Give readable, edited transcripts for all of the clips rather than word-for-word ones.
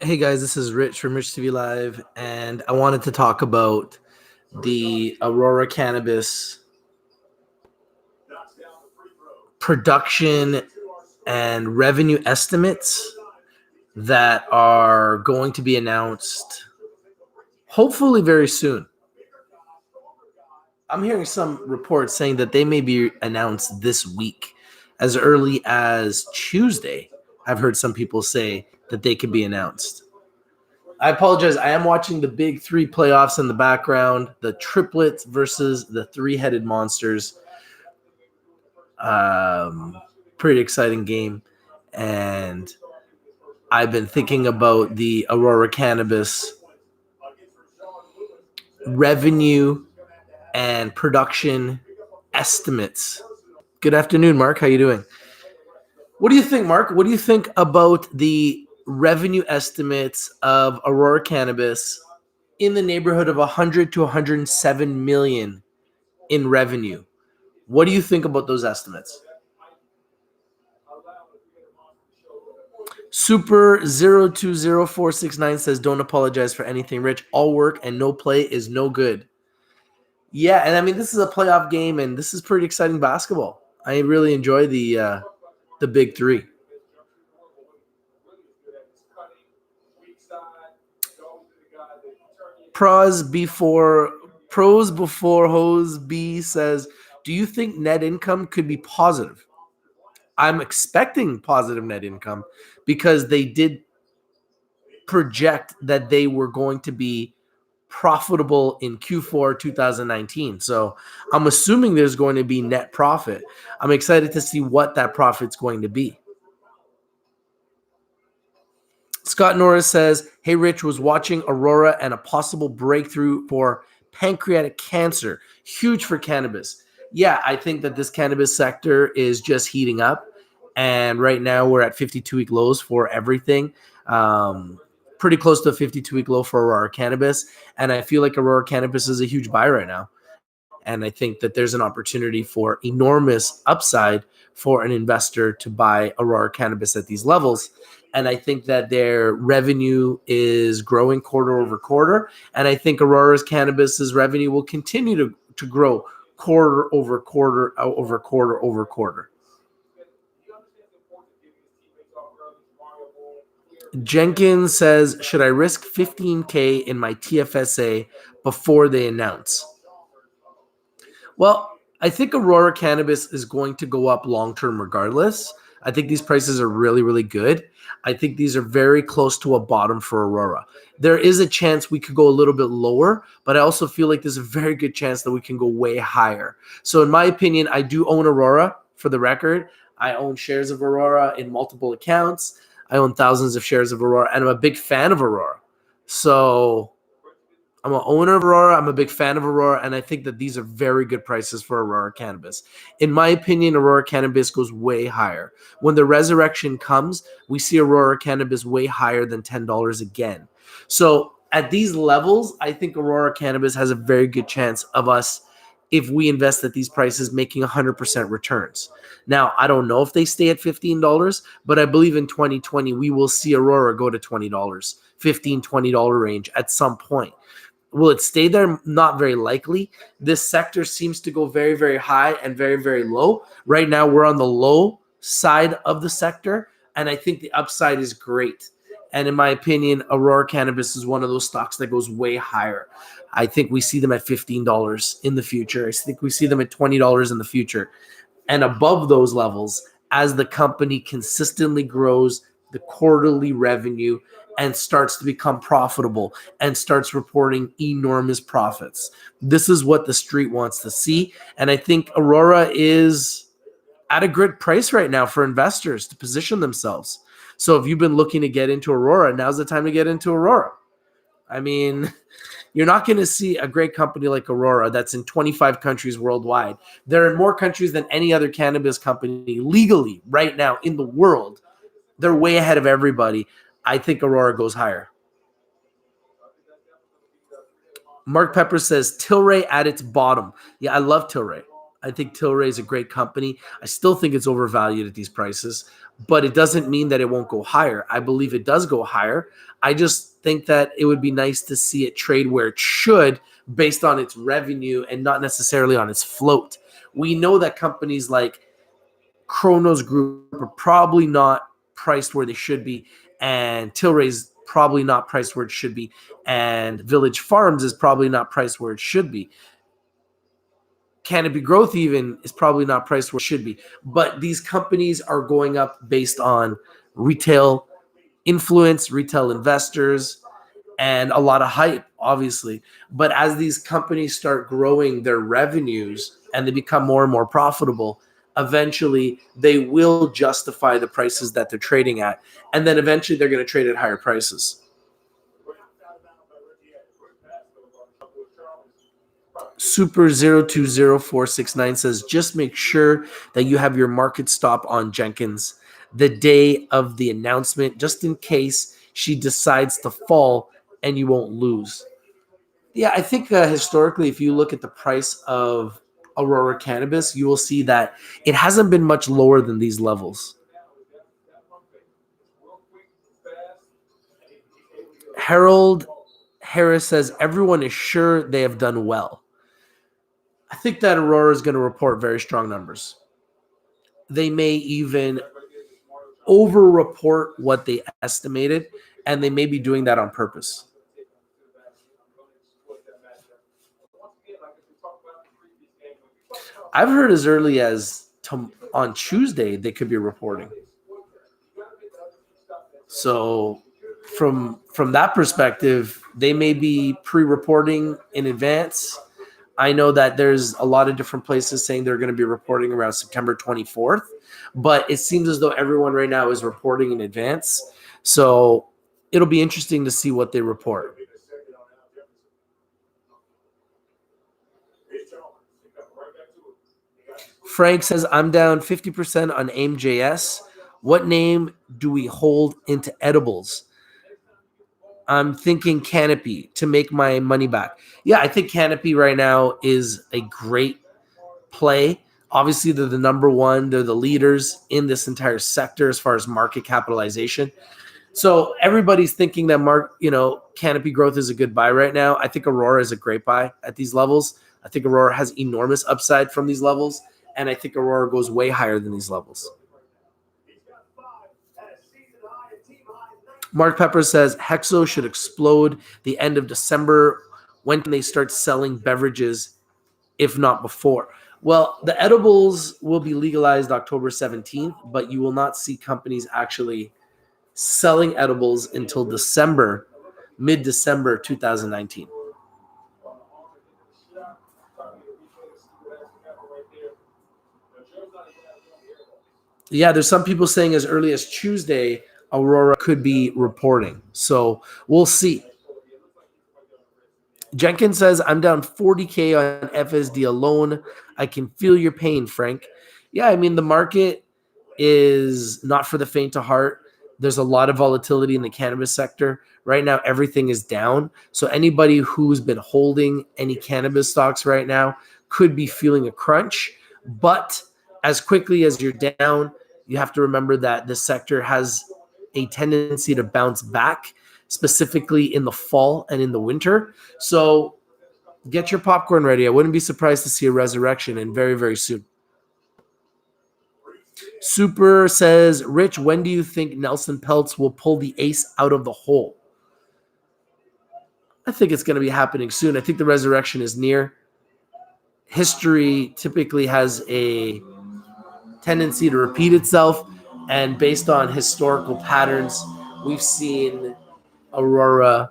Hey guys, this is Rich from Rich TV Live, and I wanted to talk about the Aurora Cannabis production and revenue estimates that are going to be announced hopefully very soon. I'm hearing some reports saying that they may be announced this week, as early as Tuesday. I've heard some people say that they could be announced. I apologize. I am watching the big three playoffs in the background, the triplets versus the three-headed monsters. Pretty exciting game. And I've been thinking about the Aurora Cannabis revenue and production estimates. Good afternoon, Mark. How you doing? What do you think, Mark? What do you think about the revenue estimates of Aurora Cannabis in the neighborhood of 100 to 107 million in revenue? What do you think about those estimates? Super 020469 says, don't apologize for anything, Rich. All work and no play is no good. Yeah, and I mean, this is a playoff game, and this is pretty exciting basketball. I really enjoy the big three. Pros before Hose B says, do you think net income could be positive? I'm expecting positive net income because they did project that they were going to be profitable in Q4 2019. So I'm assuming there's going to be net profit. I'm excited to see what that profit's going to be. Scott Norris says, hey, Rich, was watching Aurora and a possible breakthrough for pancreatic cancer. Huge for cannabis. Yeah, I think that this cannabis sector is just heating up. And right now we're at 52-week lows for everything. Pretty close to a 52-week low for Aurora Cannabis. And I feel like Aurora Cannabis is a huge buy right now. And I think that there's an opportunity for enormous upside for an investor to buy Aurora Cannabis at these levels. And I think that their revenue is growing quarter over quarter. And I think Aurora's Cannabis's revenue will continue to grow quarter over quarter over quarter over quarter. Jenkins says, should I risk 15K in my TFSA before they announce? Well, I think Aurora Cannabis is going to go up long-term regardless. I think these prices are really, really good. I think these are very close to a bottom for Aurora. There is a chance we could go a little bit lower, but I also feel like there's a very good chance that we can go way higher. So in my opinion, I do own Aurora, for the record. I own shares of Aurora in multiple accounts. I own thousands of shares of Aurora, and I'm a big fan of Aurora. So I'm an owner of Aurora. I'm a big fan of Aurora, and I think that these are very good prices for Aurora Cannabis. In my opinion, Aurora Cannabis goes way higher. When the resurrection comes, we see Aurora Cannabis way higher than $10 again. So at these levels, I think Aurora Cannabis has a very good chance of us, if we invest at these prices, making 100% returns. Now, I don't know if they stay at $15, but I believe in 2020, we will see Aurora go to $20, $15, $20 range at some point. Will it stay there? Not very likely. This sector seems to go very, very high and very, very low. Right now, we're on the low side of the sector, and I think the upside is great. And in my opinion, Aurora Cannabis is one of those stocks that goes way higher. I think we see them at $15 in the future. I think we see them at $20 in the future. And above those levels, as the company consistently grows the quarterly revenue and starts to become profitable and starts reporting enormous profits. This is what the street wants to see. And I think Aurora is at a good price right now for investors to position themselves. So if you've been looking to get into Aurora, now's the time to get into Aurora. I mean, you're not going to see a great company like Aurora that's in 25 countries worldwide. They're in more countries than any other cannabis company legally right now in the world. They're way ahead of everybody. I think Aurora goes higher. Mark Pepper says Tilray at its bottom. Yeah, I love Tilray. I think Tilray is a great company. I still think it's overvalued at these prices, but it doesn't mean that it won't go higher. I believe it does go higher. I just think that it would be nice to see it trade where it should based on its revenue and not necessarily on its float. We know that companies like Kronos Group are probably not priced where they should be, and Tilray's probably not priced where it should be, and Village Farms is probably not priced where it should be. Canopy Growth even is probably not priced where it should be. But these companies are going up based on retail influence, retail investors, and a lot of hype, obviously. But as these companies start growing their revenues and they become more and more profitable, eventually they will justify the prices that they're trading at. And then eventually they're going to trade at higher prices. Super020469 says, just make sure that you have your market stop on Jenkins the day of the announcement, just in case she decides to fall and you won't lose. Yeah, I think historically, if you look at the price of Aurora Cannabis, you will see that it hasn't been much lower than these levels. Harold Harris says, everyone is sure they have done well. I think that Aurora is going to report very strong numbers. They may even over-report what they estimated, and they may be doing that on purpose. I've heard as early as on Tuesday they could be reporting. So from that perspective, they may be pre-reporting in advance. I know that there's a lot of different places saying they're going to be reporting around September 24th, but it seems as though everyone right now is reporting in advance. So it'll be interesting to see what they report. Frank says, I'm down 50% on AIM.js. What name do we hold into edibles? I'm thinking Canopy to make my money back. Yeah, I think Canopy right now is a great play. Obviously, they're the number one. They're the leaders in this entire sector as far as market capitalization. So everybody's thinking that Canopy Growth is a good buy right now. I think Aurora is a great buy at these levels. I think Aurora has enormous upside from these levels, and I think Aurora goes way higher than these levels. Mark Pepper says Hexo should explode the end of December. When can they start selling beverages, if not before? Well, the edibles will be legalized October 17th, but you will not see companies actually selling edibles until December, mid-December 2019. Yeah, there's some people saying as early as Tuesday, Aurora could be reporting. So we'll see. Jenkins says, I'm down 40K on FSD alone. I can feel your pain, Frank. Yeah, I mean, the market is not for the faint of heart. There's a lot of volatility in the cannabis sector. Right now, everything is down. So anybody who's been holding any cannabis stocks right now could be feeling a crunch. But as quickly as you're down, you have to remember that the sector has a tendency to bounce back, specifically in the fall and in the winter. So get your popcorn ready. I wouldn't be surprised to see a resurrection and very, very soon. Super says, Rich, when do you think Nelson Peltz will pull the ace out of the hole? I think it's going to be happening soon. I think the resurrection is near. History typically has a tendency to repeat itself. And based on historical patterns, we've seen Aurora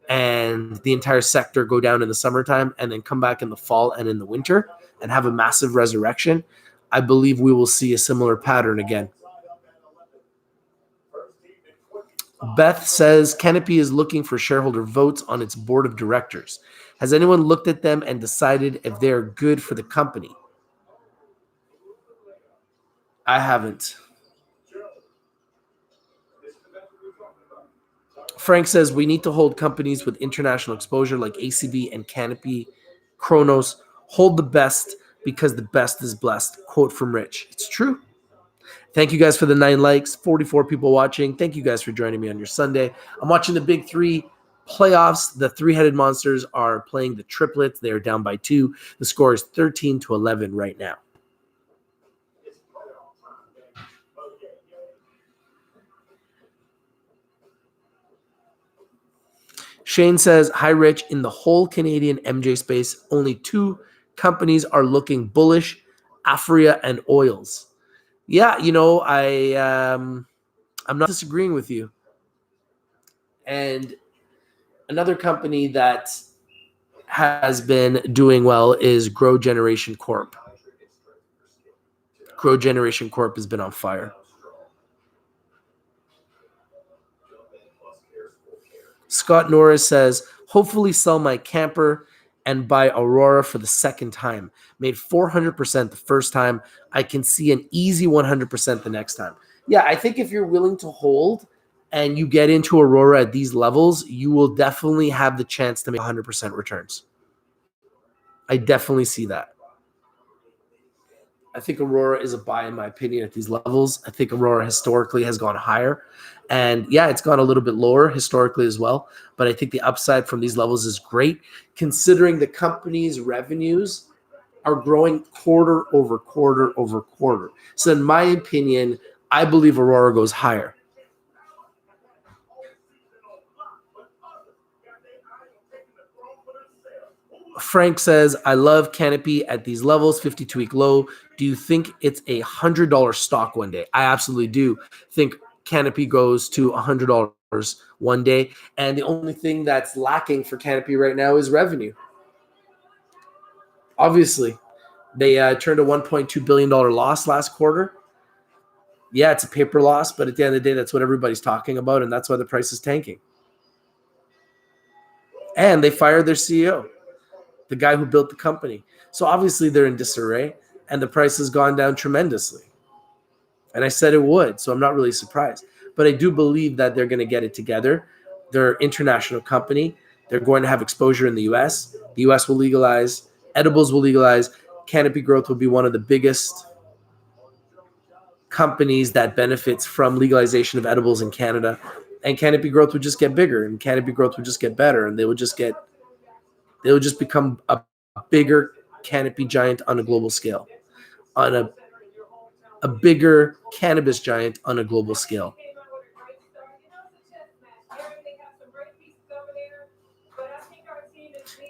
and the entire sector go down in the summertime and then come back in the fall and in the winter and have a massive resurrection. I believe we will see a similar pattern again. Beth says Canopy is looking for shareholder votes on its board of directors. Has anyone looked at them and decided if they are good for the company? I haven't. Frank says we need to hold companies with international exposure like ACB and Canopy, Kronos. Hold the best because the best is blessed. Quote from Rich. It's true. Thank you guys for the 9 likes, 44 people watching. Thank you guys for joining me on your Sunday. I'm watching the big 3 playoffs. The 3-headed monsters are playing the triplets. They are down by 2. The score is 13-11 right now. Shane says, hi, Rich. In the whole Canadian MJ space, only 2 companies are looking bullish, Afria and Oils. Yeah, I'm not disagreeing with you. And another company that has been doing well is Grow Generation Corp. Grow Generation Corp has been on fire. Scott Norris says, hopefully sell my camper and buy Aurora for the second time. Made 400% the first time. I can see an easy 100% the next time. Yeah, I think if you're willing to hold and you get into Aurora at these levels, you will definitely have the chance to make 100% returns. I definitely see that. I think Aurora is a buy, in my opinion, at these levels. I think Aurora historically has gone higher. And yeah, it's gone a little bit lower historically as well. But I think the upside from these levels is great, considering the company's revenues are growing quarter over quarter over quarter. So in my opinion, I believe Aurora goes higher. Frank says, I love Canopy at these levels, 52-week low. Do you think it's a $100 stock one day? I absolutely do think Canopy goes to $100 one day. And the only thing that's lacking for Canopy right now is revenue. Obviously, they turned a $1.2 billion loss last quarter. Yeah, it's a paper loss, but at the end of the day, that's what everybody's talking about, and that's why the price is tanking. And they fired their CEO, the guy who built the company. So obviously they're in disarray, and the price has gone down tremendously. And I said it would, so I'm not really surprised. But I do believe that they're going to get it together. They're an international company. They're going to have exposure in the U.S. The U.S. will legalize. Edibles will legalize. Canopy Growth will be one of the biggest companies that benefits from legalization of edibles in Canada. And Canopy Growth would just get bigger, and Canopy Growth would just get better, and they would just become a bigger canopy giant on a global scale, on a bigger cannabis giant on a global scale.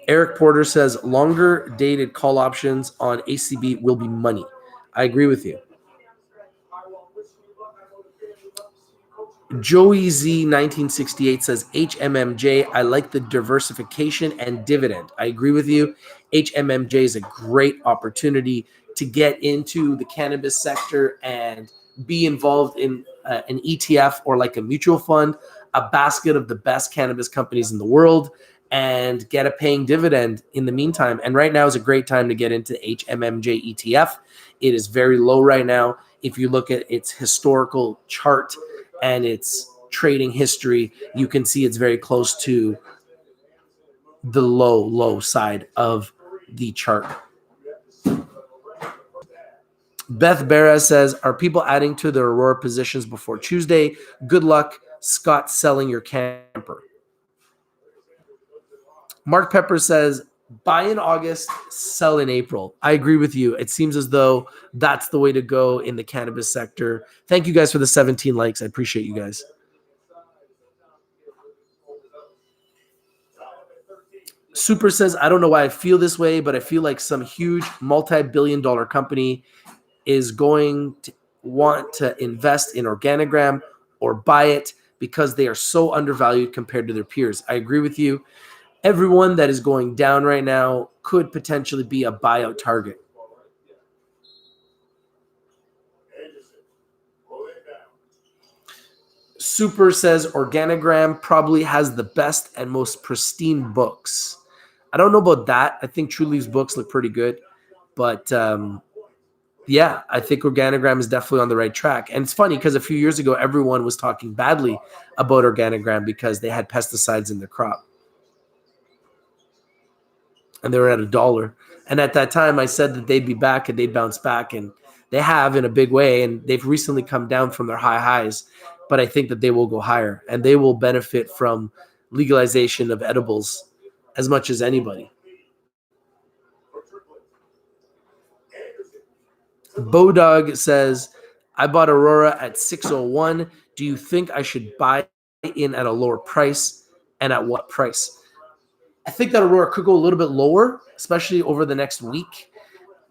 Eric Porter says longer dated call options on ACB will be money. I agree with you. Joey Z 1968 says HMMJ, I like the diversification and dividend. I agree with you. HMMJ is a great opportunity to get into the cannabis sector and be involved in an ETF or like a mutual fund, a basket of the best cannabis companies in the world, and get a paying dividend in the meantime. And right now is a great time to get into HMMJ ETF. It is very low right now. If you look at its historical chart and its trading history, you can see it's very close to the low side of the chart. Beth Barra says, are people adding to their Aurora positions before Tuesday? Good luck, Scott, selling your camper. Mark Pepper says, buy in August, sell in April. I agree with you. It seems as though that's the way to go in the cannabis sector. Thank you guys for the 17 likes. I appreciate you guys. Super says, I don't know why I feel this way, but I feel like some huge multi-billion-dollar company is going to want to invest in Organigram or buy it because they are so undervalued compared to their peers. I agree with you. Everyone that is going down right now could potentially be a buyout target. Super says Organigram probably has the best and most pristine books. I don't know about that. I think True Leaf's books look pretty good. But yeah, I think Organigram is definitely on the right track. And it's funny because a few years ago, everyone was talking badly about Organigram because they had pesticides in their crop. And they were at $1. And at that time, I said that they'd be back and they'd bounce back. And They have in a big way, and they've recently come down from their high highs, but I think that they will go higher, and they will benefit from legalization of edibles as much as anybody. Bodog says, I bought Aurora at 601. Do you think I should buy in at a lower price, and at what price? I think that Aurora could go a little bit lower, especially over the next week.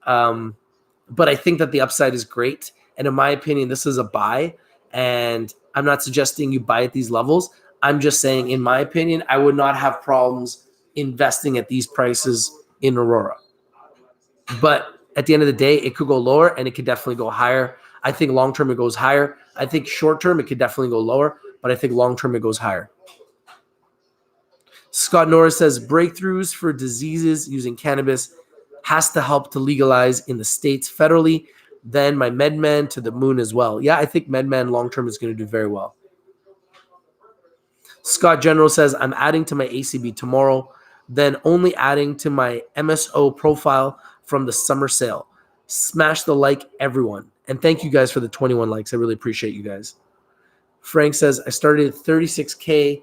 But I think that the upside is great. And in my opinion, this is a buy. And I'm not suggesting you buy at these levels. I'm just saying, in my opinion, I would not have problems investing at these prices in Aurora. But at the end of the day, it could go lower and it could definitely go higher. I think long term it goes higher. I think short term it could definitely go lower, but I think long term it goes higher. Scott Norris says breakthroughs for diseases using cannabis has to help to legalize in the States federally. Then my MedMan to the moon as well. Yeah, I think MedMan long term is going to do very well. Scott General says I'm adding to my ACB tomorrow, then only adding to my MSO profile from the summer sale. Smash the like, everyone. And thank you guys for the 21 likes. I really appreciate you guys. Frank says I started at 36K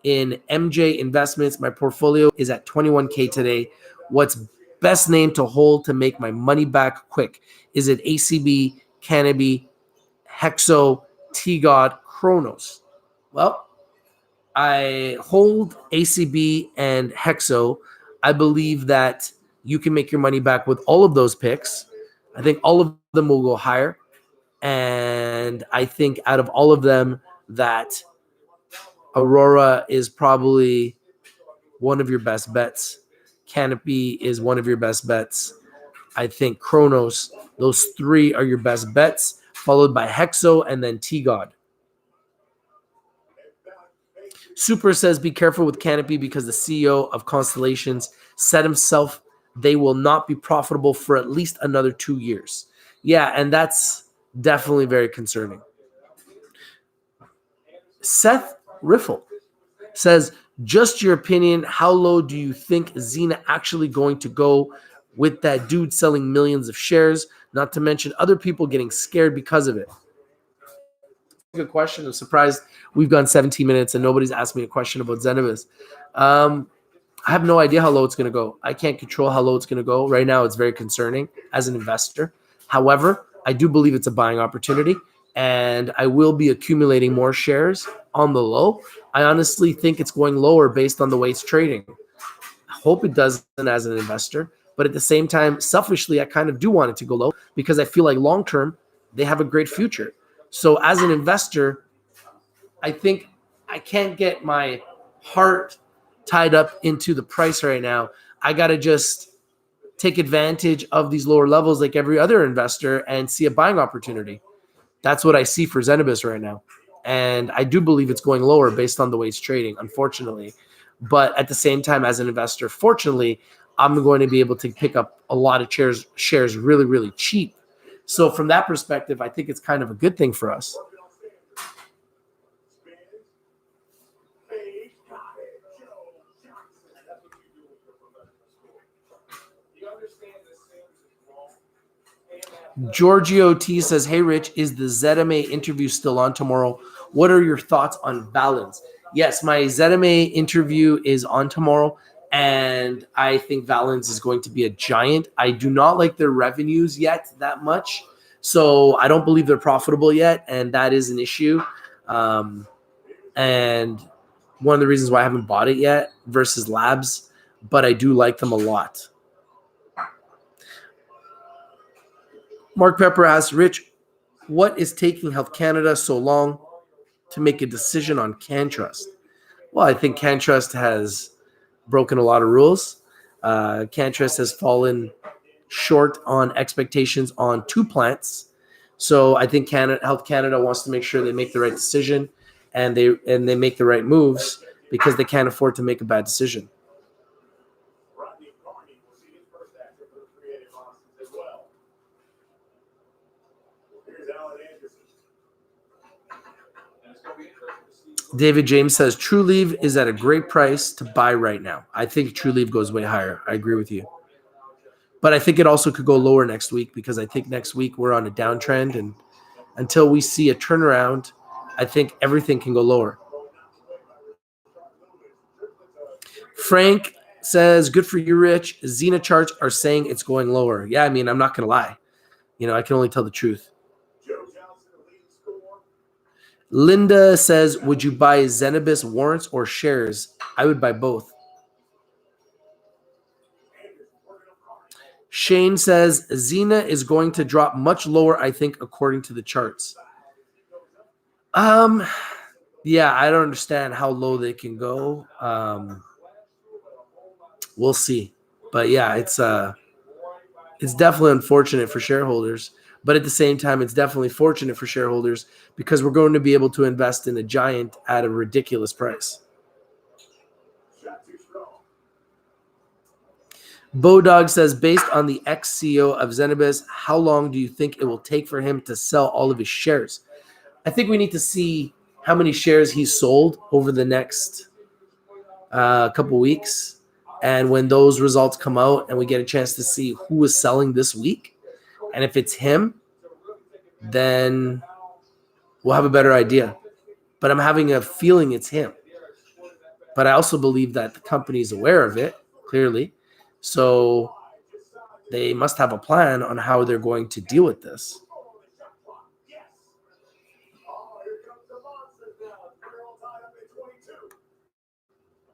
in MJ investments. My portfolio is at 21K today. What's best name to hold to make my money back quick? Is it ACB, Canopy, Hexo, T-God, Chronos? Well, I hold ACB and Hexo. I believe that you can make your money back with all of those picks. I think all of them will go higher. And I think out of all of them, that Aurora is probably one of your best bets. Canopy is one of your best bets. I think Chronos, those three are your best bets, followed by Hexo and then T-God. Super says, be careful with Canopy because the CEO of Constellations said himself they will not be profitable for at least another 2 years. Yeah, and that's definitely very concerning. Seth Riffle says, just your opinion, how low do you think Xena actually going to go with that dude selling millions of shares, not to mention other people getting scared because of it? Good question. I'm surprised we've gone 17 minutes and nobody's asked me a question about Zenabis. I have no idea how low it's going to go. I can't control how low it's going to go. Right now, it's very concerning as an investor. However, I do believe it's a buying opportunity, and I will be accumulating more shares on the low. I honestly think it's going lower based on the way it's trading. I hope it doesn't as an investor, but at the same time, selfishly, I kind of do want it to go low because I feel like long-term, they have a great future. So as an investor, I think I can't get my heart tied up into the price right now. I got to just take advantage of these lower levels like every other investor and see a buying opportunity. That's what I see for Zenabis right now. And I do believe it's going lower based on the way it's trading, unfortunately. But at the same time, as an investor, fortunately, I'm going to be able to pick up a lot of shares really, really cheap. So from that perspective, I think it's kind of a good thing for us. Giorgio T says, hey, Rich, is the ZMA interview still on tomorrow? What are your thoughts on Valens? Yes, my ZMA interview is on tomorrow, and I think Valens is going to be a giant. I do not like their revenues yet that much, so I don't believe they're profitable yet, and that is an issue. And one of the reasons why I haven't bought it yet versus Labs, but I do like them a lot. Mark Pepper asks, Rich, what is taking Health Canada so long to make a decision on CanTrust? Well, I think CanTrust has broken a lot of rules. CanTrust has fallen short on expectations on 2 plants. So I think Health Canada wants to make sure they make the right decision and they make the right moves because they can't afford to make a bad decision. David James says Trulieve is at a great price to buy right now. I think Trulieve goes way higher. I agree with you. But I think it also could go lower next week because I think next week we're on a downtrend, and until we see a turnaround, I think everything can go lower. Frank says, good for you, Rich. Xena charts are saying it's going lower. Yeah, I mean, I'm not going to lie. I can only tell the truth. Linda says, would you buy Zenabis warrants or shares? I would buy both. Shane says, Xena is going to drop much lower, I think, according to the charts. Yeah, I don't understand how low they can go. We'll see. But yeah, it's definitely unfortunate for shareholders. But at the same time, it's definitely fortunate for shareholders because we're going to be able to invest in a giant at a ridiculous price. Bodog says, based on the ex-CEO of Zenabis, how long do you think it will take for him to sell all of his shares? I think we need to see how many shares he's sold over the next couple weeks. And when those results come out and we get a chance to see who is selling this week, and if it's him, then we'll have a better idea. But I'm having a feeling it's him. But I also believe that the company is aware of it, clearly. So they must have a plan on how they're going to deal with this.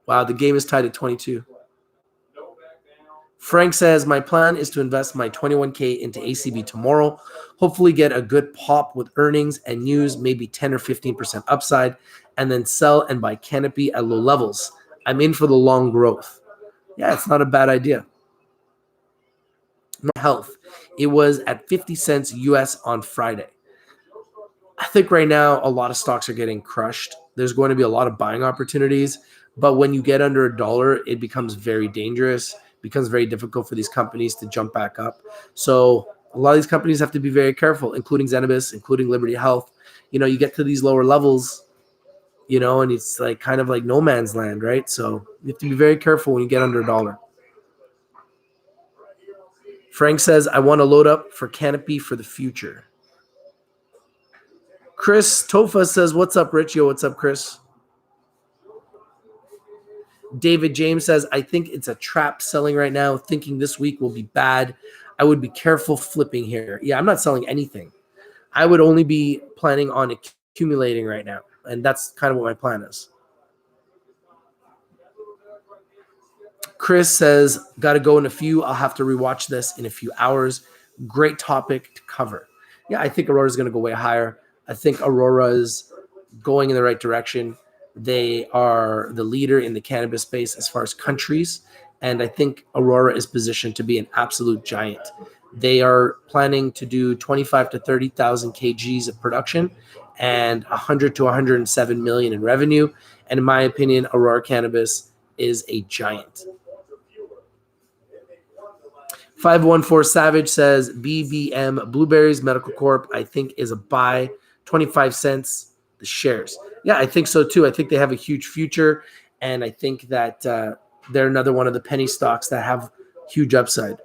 Wow, the game is tied at 22. Frank says, my plan is to invest my 21K into ACB tomorrow, hopefully get a good pop with earnings and news, maybe 10 or 15% upside, and then sell and buy Canopy at low levels. I'm in for the long growth. Yeah, it's not a bad idea. Health. It was at 50 cents US on Friday. I think right now a lot of stocks are getting crushed. There's going to be a lot of buying opportunities, but when you get under $1, it becomes very dangerous. It becomes very difficult for these companies to jump back up. So a lot of these companies have to be very careful, including Zenabis, including Liberty Health. You get to these lower levels, and it's like kind of like no man's land, right? So you have to be very careful when you get under $1. Frank says, I want to load up for Canopy for the future. Chris Tofa says, what's up, Rich? Yo, what's up, Chris? David James says, I think it's a trap selling right now, thinking this week will be bad. I would be careful flipping here. Yeah, I'm not selling anything. I would only be planning on accumulating right now. And that's kind of what my plan is. Chris says, got to go in a few. I'll have to rewatch this in a few hours. Great topic to cover. Yeah, I think Aurora is going to go way higher. I think Aurora is going in the right direction. They are the leader in the cannabis space as far as countries. And I think Aurora is positioned to be an absolute giant. They are planning to do 25 to 30,000 kgs of production and 100 to 107 million in revenue. And in my opinion, Aurora Cannabis is a giant. 514 Savage says BBM Blueberries Medical Corp, I think, is a buy, 25 cents the shares. Yeah, I think so too. I think they have a huge future, and I think that they're another one of the penny stocks that have huge upside.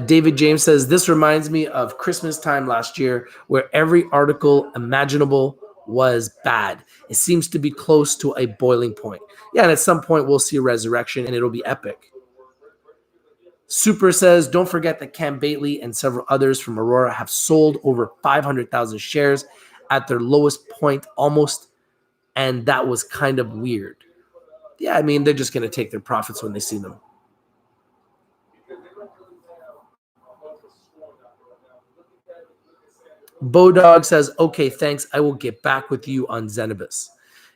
David James says, this reminds me of Christmas time last year where every article imaginable was bad. It seems to be close to a boiling point. Yeah, and at some point we'll see a resurrection and it'll be epic. Super says, don't forget that Cam Bately and several others from Aurora have sold over 500,000 shares at their lowest point almost, and that was kind of weird. Yeah, I mean, they're just going to take their profits when they see them. Bodog says, okay, thanks. I will get back with you on Zenabis.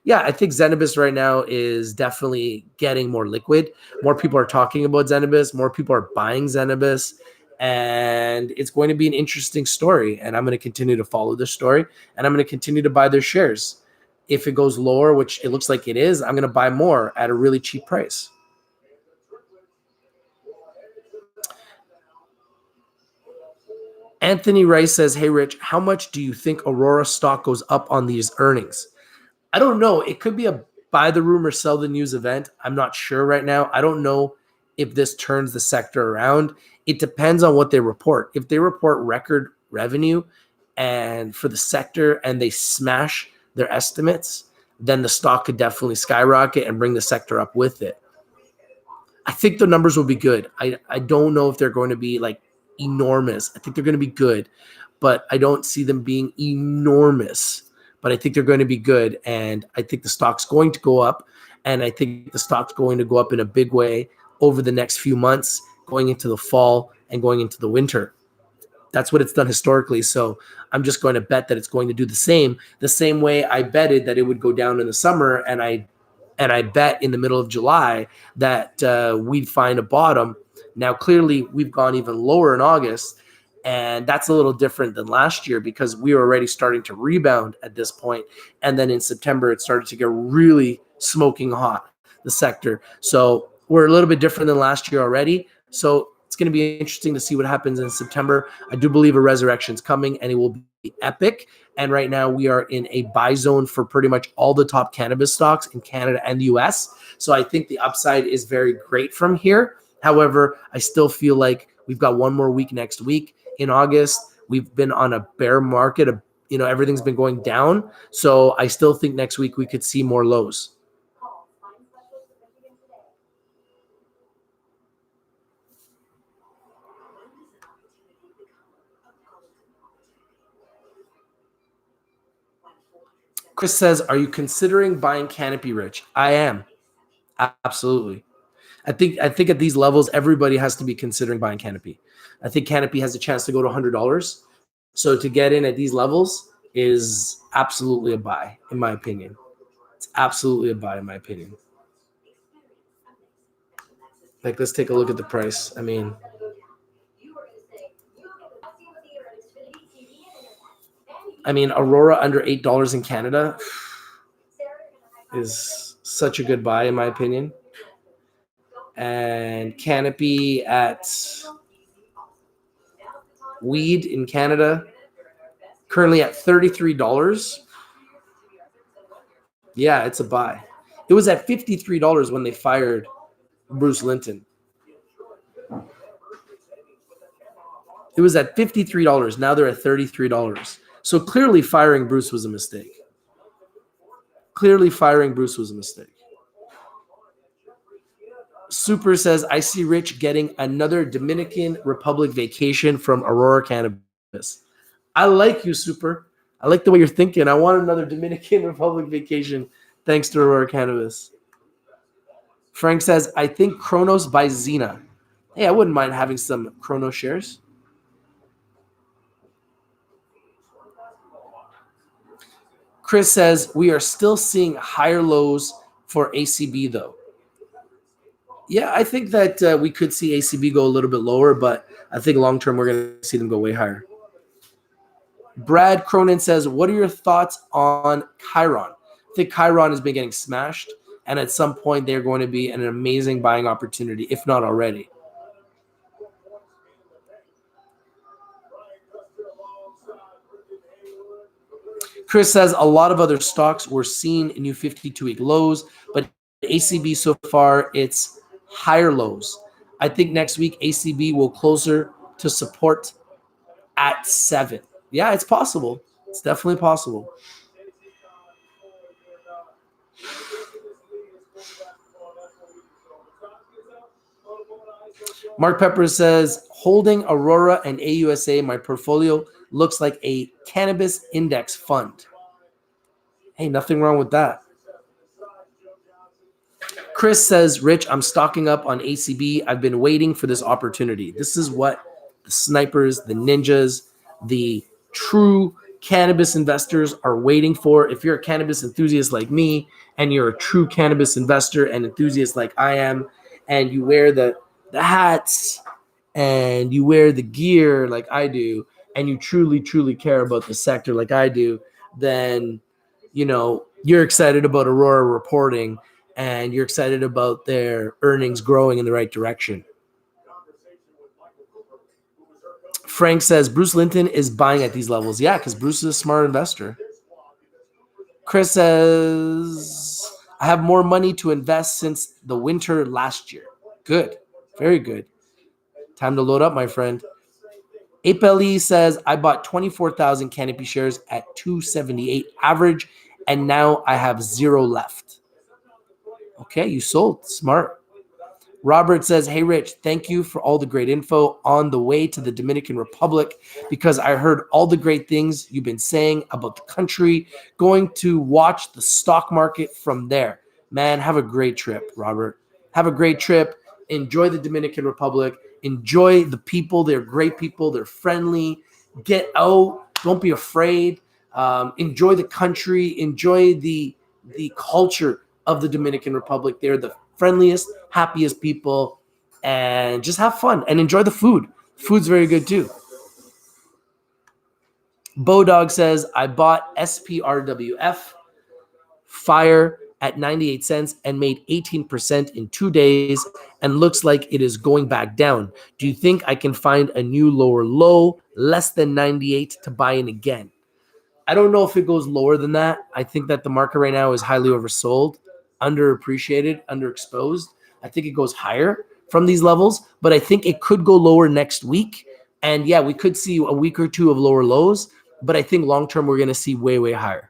Yeah, I think Zenabis right now is definitely getting more liquid. More people are talking about Zenabis. More people are buying Zenabis. And it's going to be an interesting story. And I'm going to continue to follow this story. And I'm going to continue to buy their shares. If it goes lower, which it looks like it is, I'm going to buy more at a really cheap price. Anthony Rice says, hey, Rich, how much do you think Aurora stock goes up on these earnings? I don't know. It could be a buy the rumor, sell the news event. I'm not sure right now. I don't know if this turns the sector around. It depends on what they report. If they report record revenue and for the sector and they smash their estimates, then the stock could definitely skyrocket and bring the sector up with it. I think the numbers will be good. I don't know if they're going to be like enormous. I think they're going to be good, but I don't see them being enormous. But I think they're going to be good, and I think the stock's going to go up, and I think the stock's going to go up in a big way over the next few months, going into the fall and going into the winter. That's what it's done historically. So I'm just going to bet that it's going to do the same way I betted that it would go down in the summer, and I bet in the middle of July that we'd find a bottom. Now, clearly, we've gone even lower in August, and that's a little different than last year because we were already starting to rebound at this point. And then in September, it started to get really smoking hot, the sector. So we're a little bit different than last year already. So it's going to be interesting to see what happens in September. I do believe a resurrection is coming, and it will be epic. And right now we are in a buy zone for pretty much all the top cannabis stocks in Canada and the US. So I think the upside is very great from here. However, I still feel like we've got one more week next week. In August, we've been on a bear market. Everything's been going down. So I still think next week we could see more lows. Chris says, are you considering buying Canopy, Rich? I am. Absolutely. I think at these levels, everybody has to be considering buying Canopy. I think Canopy has a chance to go to $100. So to get in at these levels is absolutely a buy, in my opinion. It's absolutely a buy, in my opinion. Like, let's take a look at the price. I mean, Aurora under $8 in Canada is such a good buy, in my opinion. And Canopy at weed in Canada, currently at $33. Yeah, it's a buy. It was at $53 when they fired Bruce Linton. It was at $53. Now they're at $33. So clearly firing Bruce was a mistake. Super says, I see Rich getting another Dominican Republic vacation from Aurora Cannabis. I like you, Super. I like the way you're thinking. I want another Dominican Republic vacation thanks to Aurora Cannabis. Frank says, I think Kronos buys Xena. Hey, I wouldn't mind having some Kronos shares. Chris says, we are still seeing higher lows for ACB, though. Yeah, I think that we could see ACB go a little bit lower, but I think long-term we're going to see them go way higher. Brad Cronin says, what are your thoughts on Chiron? I think Chiron has been getting smashed, and at some point they're going to be an amazing buying opportunity, if not already. Chris says, a lot of other stocks were seen in new 52-week lows, but ACB so far, it's higher lows. I think next week ACB will closer to support at 7. Yeah, it's possible. It's definitely possible. Mark Pepper says, holding Aurora and AUSA, my portfolio looks like a cannabis index fund. Hey, nothing wrong with that. Chris says, Rich, I'm stocking up on ACB. I've been waiting for this opportunity. This is what the snipers, the ninjas, the true cannabis investors are waiting for. If you're a cannabis enthusiast like me, and you're a true cannabis investor and enthusiast like I am, and you wear the hats and you wear the gear like I do, and you truly, truly care about the sector like I do, then, you're excited about Aurora reporting and you're excited about their earnings growing in the right direction. Frank says, Bruce Linton is buying at these levels. Yeah, because Bruce is a smart investor. Chris says, I have more money to invest since the winter last year. Good. Very good. Time to load up, my friend. APLE says, I bought 24,000 Canopy shares at 278 average, and now I have 0 left. Okay, you sold. Smart. Robert says, hey, Rich, thank you for all the great info on the way to the Dominican Republic because I heard all the great things you've been saying about the country. Going to watch the stock market from there. Man, have a great trip, Robert. Have a great trip. Enjoy the Dominican Republic. Enjoy the people. They're great people. They're friendly. Get out. Don't be afraid. Enjoy the country. Enjoy the culture of the Dominican Republic. They're the friendliest, happiest people, and just have fun and enjoy the food. Food's very good too. Bodog says, I bought SPRWF Fire at 98 cents and made 18% in 2 days and looks like it is going back down. Do you think I can find a new lower low, less than 98 to buy in again? I don't know if it goes lower than that. I think that the market right now is highly oversold, underappreciated, underexposed. I think it goes higher from these levels, but I think it could go lower next week. And yeah, we could see a week or two of lower lows, but I think long term we're going to see way, way higher.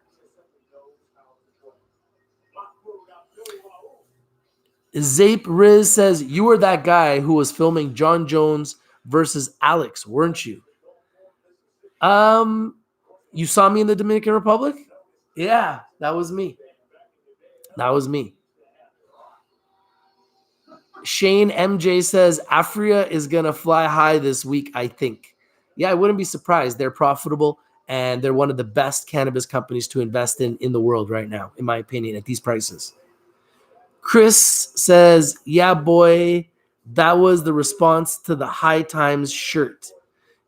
Zape Riz says, you were that guy who was filming John Jones versus Alex, weren't you? You saw me in the Dominican Republic? Yeah, that was me. That was me. Shane MJ says, Afria is going to fly high this week, I think. Yeah, I wouldn't be surprised. They're profitable, and they're one of the best cannabis companies to invest in the world right now, in my opinion, at these prices. Chris says, yeah, boy, that was the response to the High Times shirt.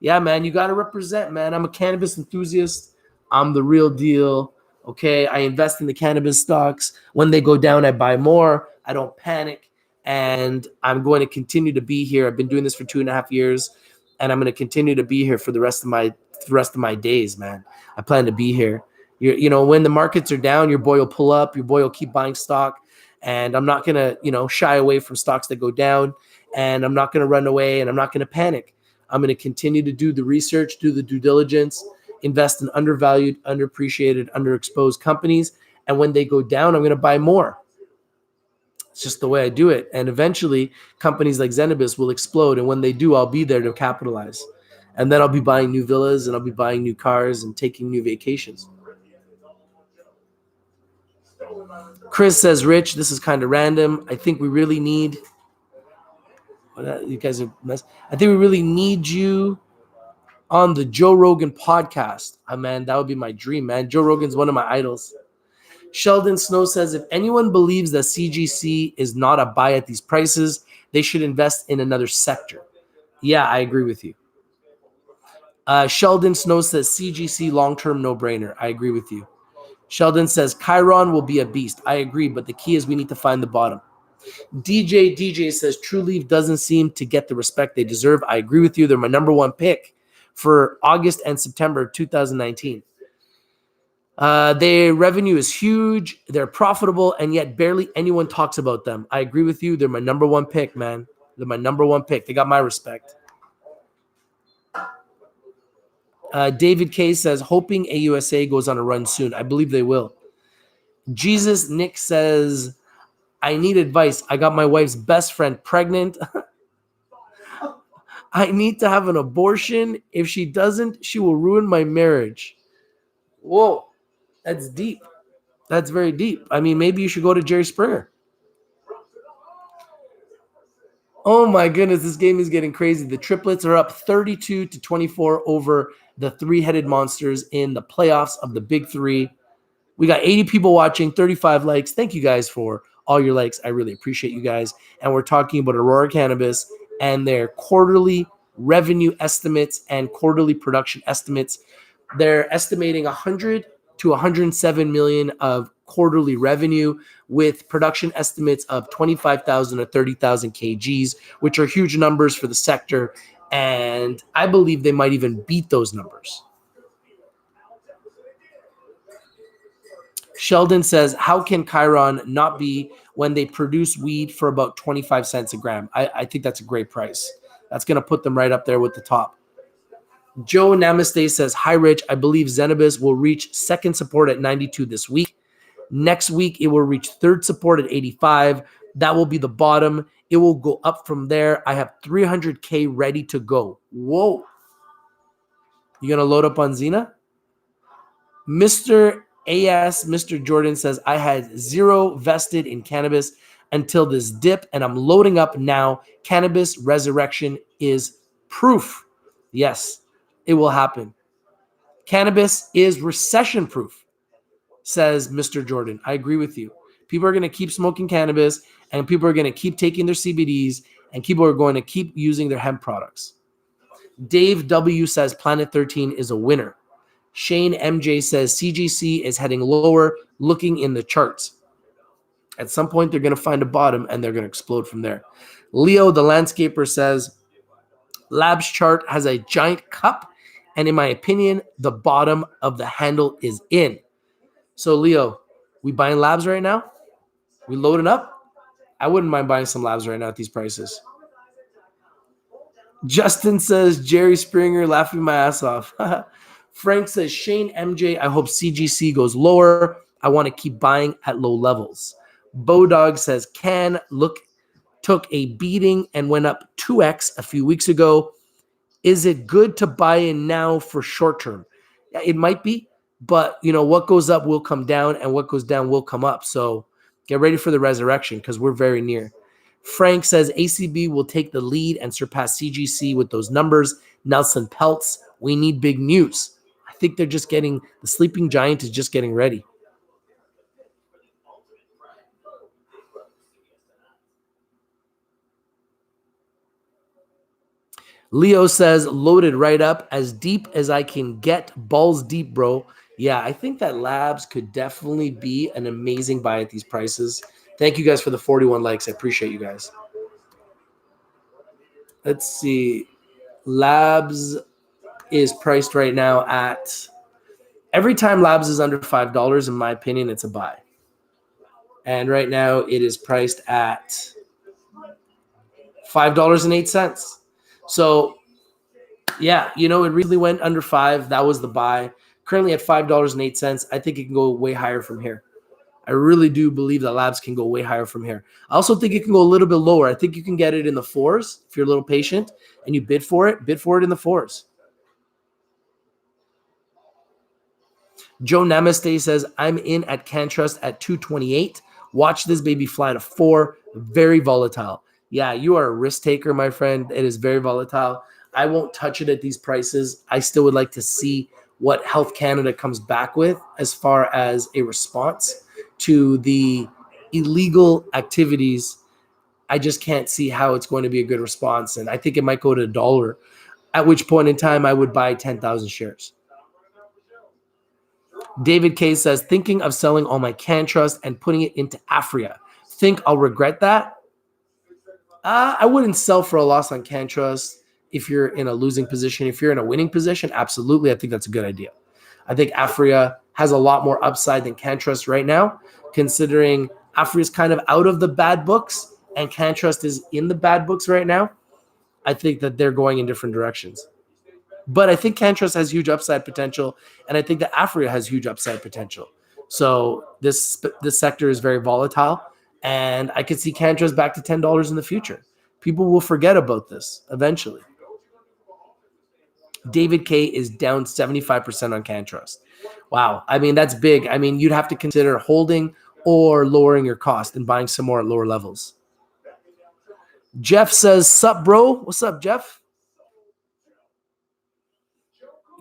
Yeah, man, you got to represent, man. I'm a cannabis enthusiast. I'm the real deal. Okay, I invest in the cannabis stocks. When they go down, I buy more. I don't panic. And I'm going to continue to be here. I've been doing this for 2.5 years, and I'm going to continue to be here for the rest of my days, man. I plan to be here. When the markets are down, your boy will pull up. Your boy will keep buying stock. And I'm not going to, shy away from stocks that go down. And I'm not going to run away, and I'm not going to panic. I'm going to continue to do the research, do the due diligence, invest in undervalued, underappreciated, underexposed companies. And when they go down, I'm going to buy more. It's just the way I do it. And eventually, companies like Zenabis will explode. And when they do, I'll be there to capitalize. And then I'll be buying new villas, and I'll be buying new cars and taking new vacations. Chris says, Rich, this is kind of random. I think we really need... You guys are mess. I think we really need you on the Joe Rogan podcast. Man, that would be my dream, man. Joe Rogan's one of my idols. Sheldon Snow says, if anyone believes that CGC is not a buy at these prices, they should invest in another sector. Yeah, I agree with you. Sheldon Snow says, CGC long-term no-brainer. I agree with you. Sheldon says, Chiron will be a beast. I agree, but the key is we need to find the bottom. DJ says, True Leaf doesn't seem to get the respect they deserve. I agree with you. They're my number one pick for August and September 2019. Their revenue is huge. They're profitable, and yet barely anyone talks about them. I agree with you. They're my number one pick, man. They're my number one pick. They got my respect. David K says, hoping AUSA goes on a run soon. I believe they will. Jesus Nick says, I need advice. I got my wife's best friend pregnant. I need to have an abortion. If she doesn't, she will ruin my marriage. Whoa, that's deep. That's very deep. I mean, maybe you should go to Jerry Springer. Oh my goodness, this game is getting crazy. The triplets are up 32-24 over the three-headed monsters in the playoffs of the Big Three. We got 80 people watching, 35 likes. Thank you guys for all your likes. I really appreciate you guys. And we're talking about Aurora Cannabis and their quarterly revenue estimates and quarterly production estimates. They're estimating 100 to 107 million of quarterly revenue with production estimates of 25,000 or 30,000 kgs, which are huge numbers for the sector. And I believe they might even beat those numbers. Sheldon says, how can Chiron not be when they produce weed for about 25 cents a gram? I think that's a great price. That's going to put them right up there with the top. Joe Namaste says, hi, Rich. I believe Zenabis will reach second support at 92 this week. Next week, it will reach third support at 85. That will be the bottom. It will go up from there. I have 300K ready to go. Whoa. You going to load up on Xena? Mr. Jordan says, I had zero vested in cannabis until this dip, and I'm loading up now. Cannabis resurrection is proof. Yes, it will happen. Cannabis is recession proof, says Mr. Jordan. I agree with you. People are going to keep smoking cannabis, and people are going to keep taking their CBDs, and people are going to keep using their hemp products. Dave W. says Planet 13 is a winner. Shane MJ says CGC is heading lower, looking in the charts. At some point, they're going to find a bottom, and they're going to explode from there. Leo, the landscaper, says Labs chart has a giant cup, and in my opinion, the bottom of the handle is in. So, Leo, we buying Labs right now? We loading up? I wouldn't mind buying some Labs right now at these prices. Justin says Jerry Springer laughing my ass off. Frank says Shane MJ, I hope CGC goes lower. I want to keep buying at low levels. Bodog says took a beating and went up 2x a few weeks ago. Is it good to buy in now for short term? Yeah, it might be, but what goes up will come down, and what goes down will come up. So get ready for the resurrection because we're very near. Frank says ACB will take the lead and surpass CGC with those numbers. Nelson Peltz, we need big news. I think they're just the sleeping giant is just getting ready. Leo says, loaded right up, as deep as I can get, balls deep, bro. Yeah, I think that Labs could definitely be an amazing buy at these prices. Thank you guys for the 41 likes. I appreciate you guys. Let's see. Labs is priced right now at, every time Labs is under $5, in my opinion, it's a buy. And right now it is priced at $5.08. So yeah, it really went under $5. That was the buy. Currently at $5.08. I think it can go way higher from here. I really do believe that Labs can go way higher from here. I also think it can go a little bit lower. I think you can get it in the 4s if you're a little patient and you bid for it in the 4s. Joe Namaste says, I'm in at CanTrust at 228. Watch this baby fly to 4. Very volatile. Yeah, you are a risk taker, my friend. It is very volatile. I won't touch it at these prices. I still would like to see what Health Canada comes back with as far as a response to the illegal activities. I just can't see how it's going to be a good response. And I think it might go to $1, at which point in time I would buy 10,000 shares. David K says, thinking of selling all my CanTrust and putting it into Afria. Think I'll regret that? I wouldn't sell for a loss on CanTrust if you're in a losing position. If you're in a winning position, absolutely, I think that's a good idea. I think Afria has a lot more upside than CanTrust right now, considering Afria is kind of out of the bad books and CanTrust is in the bad books right now. I think that they're going in different directions. But I think CanTrust has huge upside potential, and I think that Afria has huge upside potential. So this sector is very volatile, and I could see CanTrust back to $10 in the future. People will forget about this eventually. David K is down 75% on CanTrust. Wow. I mean, that's big. I mean, you'd have to consider holding or lowering your cost and buying some more at lower levels. Jeff says, sup, bro? What's up, Jeff?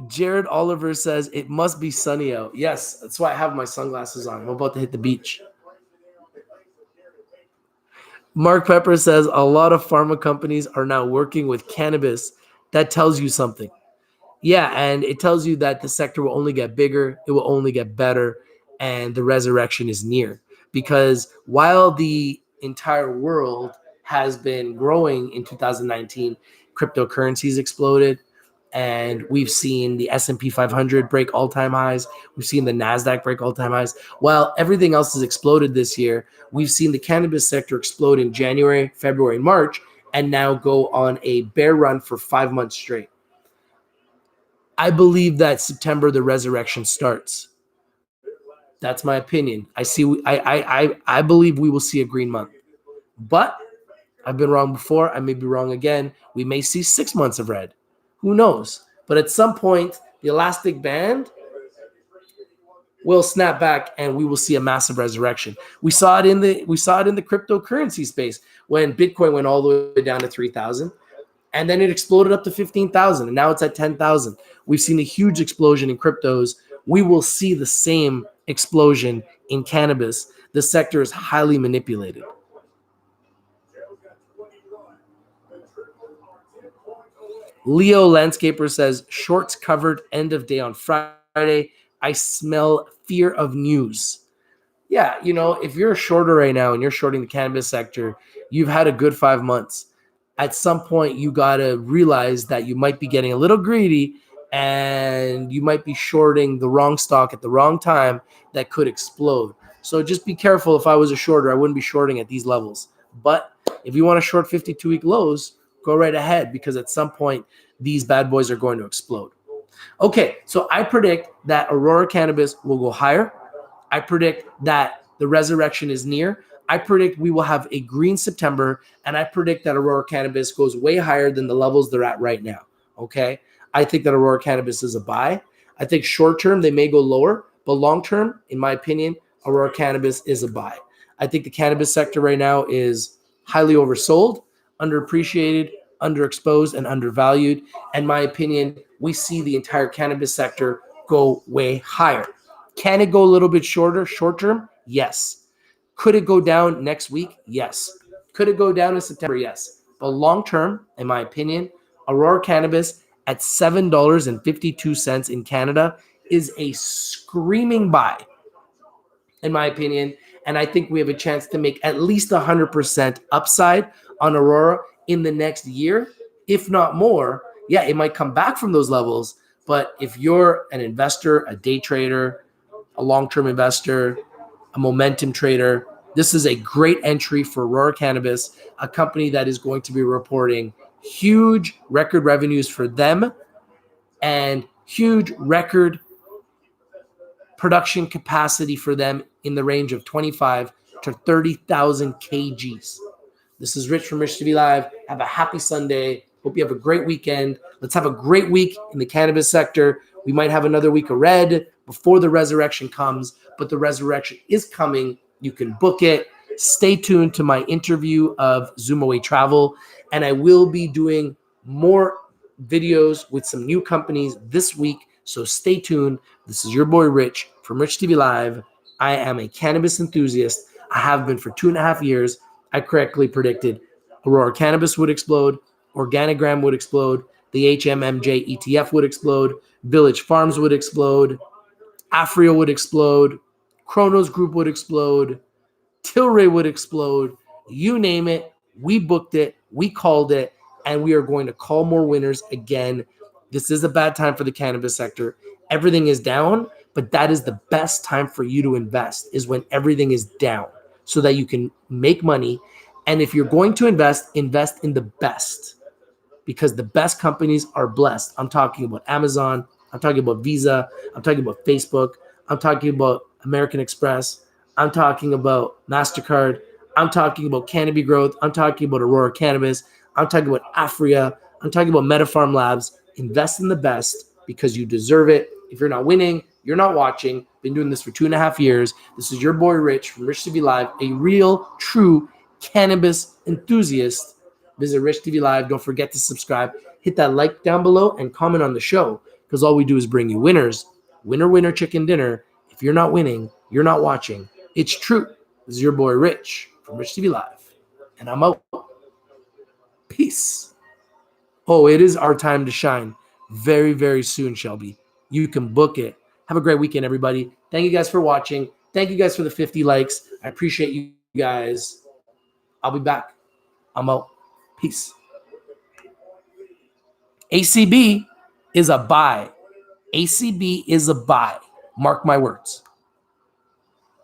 Jared Oliver says, it must be sunny out. Yes, that's why I have my sunglasses on. I'm about to hit the beach. Mark Pepper says, a lot of pharma companies are now working with cannabis. That tells you something. Yeah, and it tells you that the sector will only get bigger, it will only get better, and the resurrection is near. Because while the entire world has been growing in 2019, cryptocurrencies exploded, and we've seen the S&P 500 break all-time highs. We've seen the NASDAQ break all-time highs. While everything else has exploded this year, we've seen the cannabis sector explode in January, February, and March, and now go on a bear run for 5 months straight. I believe that September the resurrection starts. That's my opinion. I believe we will see a green month. But I've been wrong before. I may be wrong again. We may see 6 months of red. Who knows? But at some point, the elastic band will snap back and we will see a massive resurrection. We saw it in the cryptocurrency space when Bitcoin went all the way down to 3,000 and then it exploded up to 15,000 and now it's at 10,000. We've seen a huge explosion in cryptos. We will see the same explosion in cannabis. The sector is highly manipulated. Leo Landscaper says, shorts covered end of day on Friday. I smell fear of news. Yeah, if you're a shorter right now and you're shorting the cannabis sector, you've had a good 5 months. At some point, you got to realize that you might be getting a little greedy and you might be shorting the wrong stock at the wrong time that could explode. So just be careful. If I was a shorter, I wouldn't be shorting at these levels. But if you want to short 52-week lows, go right ahead because at some point, these bad boys are going to explode. Okay, so I predict that Aurora Cannabis will go higher. I predict that the resurrection is near. I predict we will have a green September, and I predict that Aurora Cannabis goes way higher than the levels they're at right now, okay? I think that Aurora Cannabis is a buy. I think short term, they may go lower, but long term, in my opinion, Aurora Cannabis is a buy. I think the cannabis sector right now is highly oversold, underappreciated, underexposed, and undervalued. In my opinion, we see the entire cannabis sector go way higher. Can it go a little bit shorter, short term? Yes. Could it go down next week? Yes. Could it go down in September? Yes. But long term, in my opinion, Aurora Cannabis at $7.52 in Canada is a screaming buy, in my opinion. And I think we have a chance to make at least 100% upside on Aurora in the next year, if not more. Yeah, it might come back from those levels. But if you're an investor, a day trader, a long-term investor, a momentum trader, this is a great entry for Aurora Cannabis, a company that is going to be reporting huge record revenues for them and huge record production capacity for them in the range of 25 to 30,000 kgs. This is Rich from Rich TV Live. Have a happy Sunday. Hope you have a great weekend. Let's have a great week in the cannabis sector. We might have another week of red before the resurrection comes, but the resurrection is coming. You can book it. Stay tuned to my interview of Zoom Away Travel, and I will be doing more videos with some new companies this week, so stay tuned. This is your boy Rich from Rich TV Live. I am a cannabis enthusiast. I have been for 2.5 years. I correctly predicted Aurora Cannabis would explode, Organigram would explode, the HMMJ ETF would explode, Village Farms would explode, Afria would explode, Kronos Group would explode, Tilray would explode. You name it, we booked it, we called it, and we are going to call more winners again. This is a bad time for the cannabis sector. Everything is down, but that is the best time for you to invest, is when everything is down, so that you can make money. And if you're going to invest in the best, because the best companies are blessed. I'm talking about Amazon. I'm talking about Visa. I'm talking about Facebook. I'm talking about American Express. I'm talking about MasterCard. I'm talking about Canopy Growth. I'm talking about Aurora Cannabis. I'm talking about Afria. I'm talking about MetaPharm Labs. Invest in the best because you deserve it. If you're not winning, you're not watching. Been doing this for 2.5 years. This is your boy Rich from Rich TV Live, a real, true cannabis enthusiast. Visit Rich TV Live. Don't forget to subscribe. Hit that like down below and comment on the show, because all we do is bring you winners. Winner, winner, chicken dinner. If you're not winning, you're not watching. It's true. This is your boy Rich from Rich TV Live, and I'm out. Peace. Oh, it is our time to shine. Very, very soon, Shelby. You can book it. Have a great weekend, everybody. Thank you guys for watching. Thank you guys for the 50 likes. I appreciate you guys. I'll be back. I'm out. Peace. ACB, is a buy. ACB is a buy. Mark my words.